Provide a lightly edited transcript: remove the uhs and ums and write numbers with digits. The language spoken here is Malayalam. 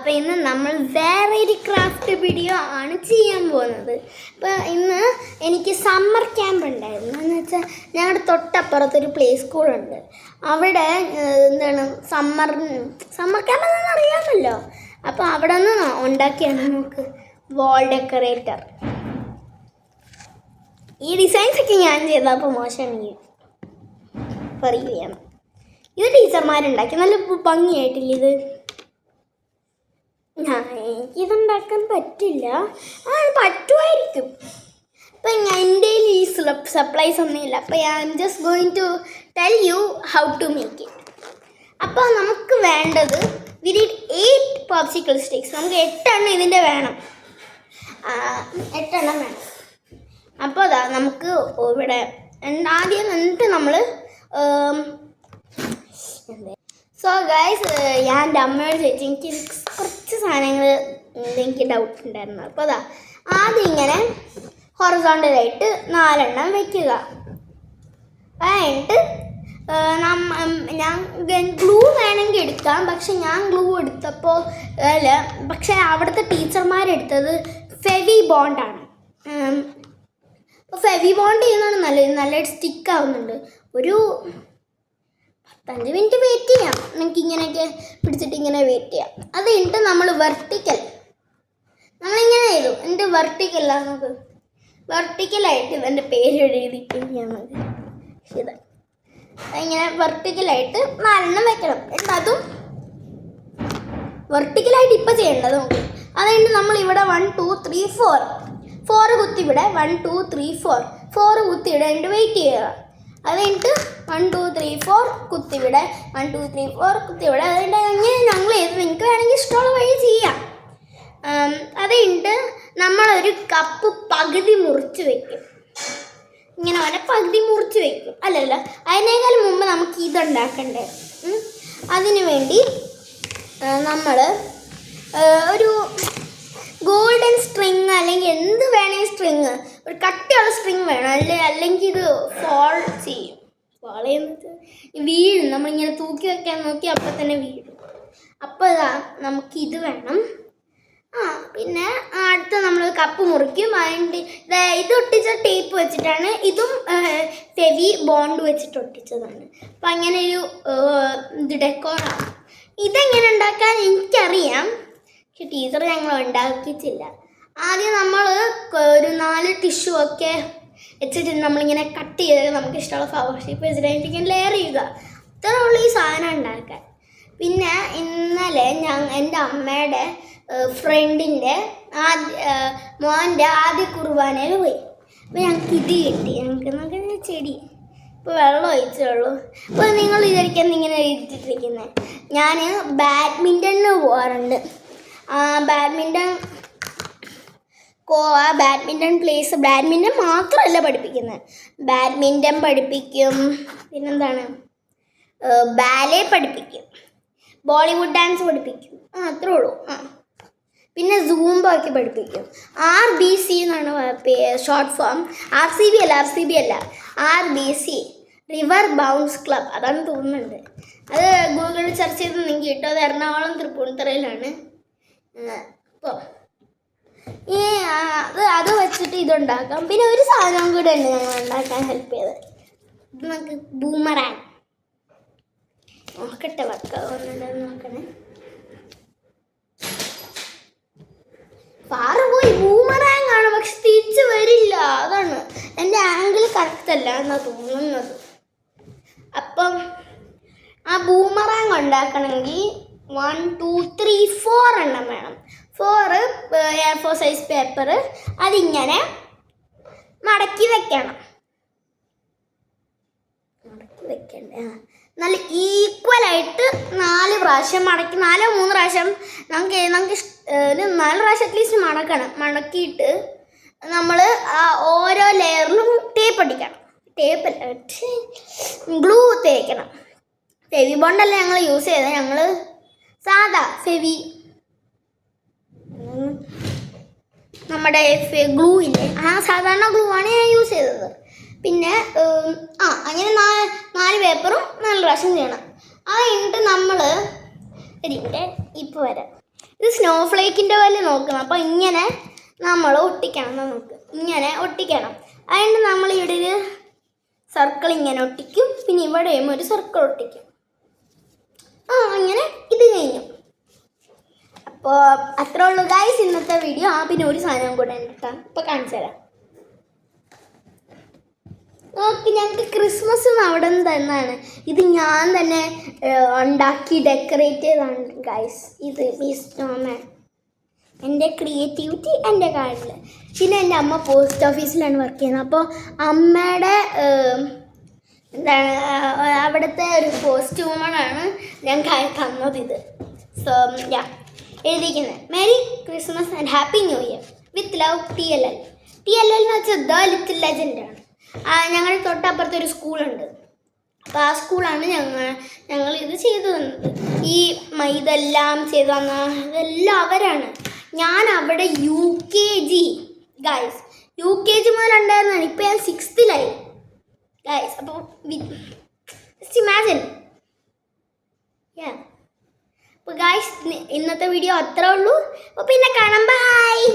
അപ്പോൾ ഇന്ന് നമ്മൾ വേറൊരു ക്രാഫ്റ്റ് വീഡിയോ ആണ് ചെയ്യാൻ പോകുന്നത്. അപ്പോൾ ഇന്ന് എനിക്ക് സമ്മർ ക്യാമ്പ് ഉണ്ടായിരുന്നു. എന്ന് വെച്ചാൽ ഞങ്ങളുടെ തൊട്ടപ്പുറത്തൊരു പ്ലേ സ്കൂളുണ്ട്. അവിടെ എന്താണ് സമ്മർ ക്യാമ്പ് എന്നൊന്നും അറിയാമല്ലോ. അപ്പോൾ അവിടെ നിന്ന് ഉണ്ടാക്കിയാണ് നമുക്ക് വാൾ ഡെക്കറേറ്റർ. ഈ ഡിസൈൻസൊക്കെ ഞാൻ ചെയ്തപ്പോൾ മോശമാണ് പറയുകയാണ്. ഇത് ടീച്ചർമാരുണ്ടാക്കി നല്ല ഭംഗിയായിട്ടില്ല ഇത്. എനിക്കിതുണ്ടാക്കാൻ പറ്റില്ല, പറ്റുമായിരിക്കും. അപ്പം എൻ്റെ ഈ സപ്ലൈസ് ഒന്നുമില്ല. അപ്പോൾ I am just going to tell you how to make it. അപ്പോൾ നമുക്ക് വേണ്ടത് വി നീഡ് 8 പോപ്സിക്കിൾ സ്റ്റിക്സ്. നമുക്ക് 8 എണ്ണം ഇതിൻ്റെ വേണം, 8 എണ്ണം വേണം. അപ്പോൾ അതാ നമുക്ക് ഇവിടെ ആദ്യം എന്നിട്ട് നമ്മൾ സോ ഗൈസ്, ഞാൻ എൻ്റെ അമ്മയോട് ചോദിച്ചു, എനിക്ക് കുറച്ച് സാധനങ്ങൾ എനിക്ക് ഡൗട്ട് ഉണ്ടായിരുന്നു. അപ്പോൾ അതാ ആദ്യം ഇങ്ങനെ ഹൊറിസോണ്ടലായിട്ട് 4 എണ്ണം വയ്ക്കുക. കഴിഞ്ഞിട്ട് ഞാൻ ഗ്ലൂ വേണമെങ്കിൽ എടുക്കാം, പക്ഷെ ഞാൻ ഗ്ലൂ എടുത്തപ്പോൾ അല്ല, പക്ഷേ അവിടുത്തെ ടീച്ചർമാരെടുത്തത് ഫെവി ബോണ്ടാണ്. അപ്പോൾ ഫെവി ബോണ്ട് ചെയ്യുന്നതാണ് നല്ലതായിട്ട് സ്റ്റിക്ക് ആവുന്നുണ്ട്. ഒരു 5 മിനിറ്റ് വെയിറ്റ് ചെയ്യാം. നമുക്ക് ഇങ്ങനെയൊക്കെ പിടിച്ചിട്ട് ഇങ്ങനെ വെയിറ്റ് ചെയ്യാം. അത് കഴിഞ്ഞിട്ട് നമ്മൾ നമ്മളിങ്ങനെ ചെയ്തു. എൻ്റെ വെർട്ടിക്കലാണ്, നമുക്ക് വെർട്ടിക്കലായിട്ട് ഇവൻ്റെ പേര് എഴുതിയിട്ട് മതി. ഇത് ഇങ്ങനെ വെർട്ടിക്കലായിട്ട് 4 എണ്ണം വെക്കണം. എന്നിട്ട് അതും വെർട്ടിക്കലായിട്ട് ഇപ്പം ചെയ്യേണ്ടത് നമുക്ക്. അത് കഴിഞ്ഞിട്ട് നമ്മളിവിടെ 1 2 3 4 കുത്തി ഇവിടെ 1 2 3 4 കുത്തി ഇവിടെ എന്നിട്ട് വെയിറ്റ് ചെയ്യുക. അത് കഴിഞ്ഞിട്ട് 1 2 3 4 കുത്തിവിടെ 1 2 3 4 കുത്തിവിടെ. അതുകൊണ്ട് അങ്ങനെ ഞങ്ങൾ ചെയ്ത് നിങ്ങൾക്ക് വേണമെങ്കിൽ ഇഷ്ടമുള്ള വഴി ചെയ്യാം. അത് കഴിഞ്ഞിട്ട് നമ്മളൊരു കപ്പ് പകുതി മുറിച്ച് വയ്ക്കും. ഇങ്ങനെ വേണേൽ പകുതി മുറിച്ച് വയ്ക്കും. അല്ലല്ല, അതിനേക്കാളും മുമ്പ് നമുക്ക് ഇതുണ്ടാക്കണ്ടേ. അതിനു വേണ്ടി നമ്മൾ ഒരു ഗോൾഡൻ സ്ട്രിങ് അല്ലെങ്കിൽ എന്ത് വേണമെങ്കിൽ സ്ട്രിങ്, ഒരു കട്ടിയുള്ള സ്ട്രിങ് വേണം. അല്ലെങ്കിൽ ഇത് ഫോൾ ചെയ്യും. ഫോളെന്ന് വീഴും. നമ്മളിങ്ങനെ തൂക്കി വയ്ക്കാൻ നോക്കി അപ്പം തന്നെ വീഴും. അപ്പോൾ ഇതാ നമുക്കിത് വേണം. പിന്നെ അടുത്ത നമ്മൾ കപ്പ് മുറിക്കും. അതിൻ്റെ ഇത് ഒട്ടിച്ച ടേപ്പ് വെച്ചിട്ടാണ്. ഇതും ഫെവി ബോണ്ട് വെച്ചിട്ട് ഒട്ടിച്ചതാണ്. അപ്പം അങ്ങനെ ഒരു ഇത് ഡെക്കോറാണ്. ഇതെങ്ങനെ ഉണ്ടാക്കാൻ എനിക്കറിയാം, പക്ഷെ ടീച്ചർ ഞങ്ങൾ ഉണ്ടാക്കിയിട്ടില്ല. ആദ്യം നമ്മൾ ഒരു 4 ടിഷ്യൂ ഒക്കെ വെച്ചിട്ട് നമ്മളിങ്ങനെ കട്ട് ചെയ്ത് നമുക്ക് ഇഷ്ടമുള്ള ഫ്ലവർ ഷേപ്പ് വെച്ചിട്ട് ഇങ്ങനെ ലെയർ ചെയ്യുക. ഇത്ര ഉള്ളൂ ഈ സാധനം ഉണ്ടാക്കാൻ. പിന്നെ ഇന്നലെ എൻ്റെ അമ്മയുടെ ഫ്രണ്ടിൻ്റെ മോൻ്റെ ആദ്യ കുർബാനയിൽ പോയി. അപ്പോൾ ഞങ്ങൾക്ക് ഇത് കിട്ടി. ഞങ്ങൾക്ക് ചെടി ഇപ്പോൾ വെള്ളം ഒഴിച്ചുള്ളൂ. അപ്പോൾ നിങ്ങൾ വിചാരിക്കാൻ ഇങ്ങനെ ഇട്ടിട്ടിരിക്കുന്നത്, ഞാൻ ബാഡ്മിൻ്റണിന് പോകാറുണ്ട്. ബാഡ്മിൻ്റൺ പ്ലേസ് ബാഡ്മിൻ്റൺ മാത്രമല്ല പഠിപ്പിക്കുന്നത്, ബാഡ്മിൻ്റൺ പഠിപ്പിക്കും, പിന്നെന്താണ് ബാലെ പഠിപ്പിക്കും, ബോളിവുഡ് ഡാൻസ് പഠിപ്പിക്കും. അത്രേ ഉള്ളൂ. പിന്നെ സൂംബ ഒക്കെ പഠിപ്പിക്കും. RBC എന്നാണ് ഷോർട്ട് ഫോം. RCB അല്ല, RBC റിവർ ബൗൺസ് ക്ലബ് അതാണ് തോന്നുന്നുണ്ട്. അത് ഗൂഗിളിൽ സെർച്ച് ചെയ്ത് നിങ്ങൾക്ക് കിട്ടും. അത് എറണാകുളം തൃപ്പൂണിത്തുറയിലാണ്. അപ്പോൾ അത് വെച്ചിട്ട് ഇതുണ്ടാക്കാം. പിന്നെ ഒരു സാധനം കൂടെ ഉണ്ട് ഞങ്ങൾ ഉണ്ടാക്കാൻ ഹെൽപ്പ് ചെയ്തത്. ഇത് നമുക്ക് ബൂമറാങ് നോക്കട്ടെ, വെക്കാവുന്നുണ്ടെന്ന് നോക്കണേ. പാറ പോയി ബൂമറാങ് ആണ്, പക്ഷെ തിരിച്ച് വരില്ല. അതാണ് എൻ്റെ ആംഗിൾ കറക്റ്റ് അല്ല എന്നാണ് തോന്നുന്നത്. അപ്പം ആ ബൂമറാങ് ഉണ്ടാക്കണമെങ്കിൽ 1 2 3 4 എണ്ണം വേണം. 4 A4 സൈസ് പേപ്പർ അതിങ്ങനെ മടക്കി വെക്കണം. നല്ല ഈക്വലായിട്ട് 4 പ്രാവശ്യം മടക്കി, 4 3 പ്രാവശ്യം നമുക്ക് 4 പ്രാവശ്യം അറ്റ്ലീസ്റ്റ് മടക്കിയിട്ട് നമ്മൾ ഓരോ ലെയറിലും ടേപ്പ് അടിക്കണം. ഗ്ലൂ തേക്കണം. ഫെവി ബോണ്ടല്ല ഞങ്ങൾ യൂസ് ചെയ്തത്, ഞങ്ങൾ സാധാ നമ്മുടെ ഗ്ലൂ ഇല്ലേ, സാധാരണ ഗ്ലൂ ആണ് ഞാൻ യൂസ് ചെയ്തത്. പിന്നെ അങ്ങനെ 4 പേപ്പറും 4 പ്രാവശ്യം ചെയ്യണം. അത് കഴിഞ്ഞിട്ട് നമ്മൾ ഇതിൻ്റെ ഇപ്പോൾ വരാം. ഇത് സ്നോഫ്ലേക്കിൻ്റെ പോലെ നോക്കണം. അപ്പോൾ ഇങ്ങനെ നമ്മൾ ഒട്ടിക്കണം. നമുക്ക് ഇങ്ങനെ ഒട്ടിക്കണം. അതുകൊണ്ട് നമ്മൾ ഇവിടെ ഒരു സർക്കിൾ ഇങ്ങനെ ഒട്ടിക്കും. പിന്നെ ഇവിടെയും ഒരു സർക്കിൾ ഒട്ടിക്കും. അങ്ങനെ ഇത് കഴിഞ്ഞു. അപ്പോൾ അത്രേ ഉള്ളൂ ഗൈസ് ഇന്നത്തെ വീഡിയോ. പിന്നെ ഒരു സാധനം കൂടെ ഉണ്ട്. ഇപ്പോൾ കാണിച്ചു തരാം. ഓക്കെ, ഞങ്ങൾക്ക് ക്രിസ്മസ് അവിടെ നിന്ന് തന്നാണ്. ഇത് ഞാൻ തന്നെ ഉണ്ടാക്കി ഡെക്കറേറ്റ് ചെയ്തതാണ് ഗൈസ്. ഇത് ഈ സ്നോമാൻ എൻ്റെ ക്രിയേറ്റിവിറ്റി എൻ്റെ കാർഡിൽ. പിന്നെ എൻ്റെ അമ്മ പോസ്റ്റ് ഓഫീസിലാണ് വർക്ക് ചെയ്യുന്നത്. അപ്പോൾ അമ്മയുടെ എന്താണ് അവിടുത്തെ ഒരു പോസ്റ്റ് വുമണാണ് ഞാൻ തന്നത് ഇത്. സോ എഴുതിയിരിക്കുന്നത് merry Christmas and happy new year with love TLL. TLL എന്ന് വെച്ചാൽ ദ ലിറ്റിൽ ലെജൻഡാണ്. ഞങ്ങളുടെ തൊട്ടപ്പുറത്തെ ഒരു സ്കൂളുണ്ട്. അപ്പോൾ ആ സ്കൂളാണ് ഞങ്ങൾ ഇത് ചെയ്തു തന്നത്. ഇതെല്ലാം ചെയ്തു തന്ന ഇതെല്ലാം അവരാണ്. ഞാൻ അവിടെ UKG ഗൈസ്, UKG മുതലുണ്ടായിരുന്നാണ്. ഇപ്പോൾ ഞാൻ 6th ഗൈസ്. അപ്പോൾ ഇമാജിൻ. അപ്പോൾ ഗൈസ് ഇന്നത്തെ വീഡിയോ അത്രേ ഉള്ളൂ. അപ്പോൾ പിന്നെ കാണാം. ബൈ.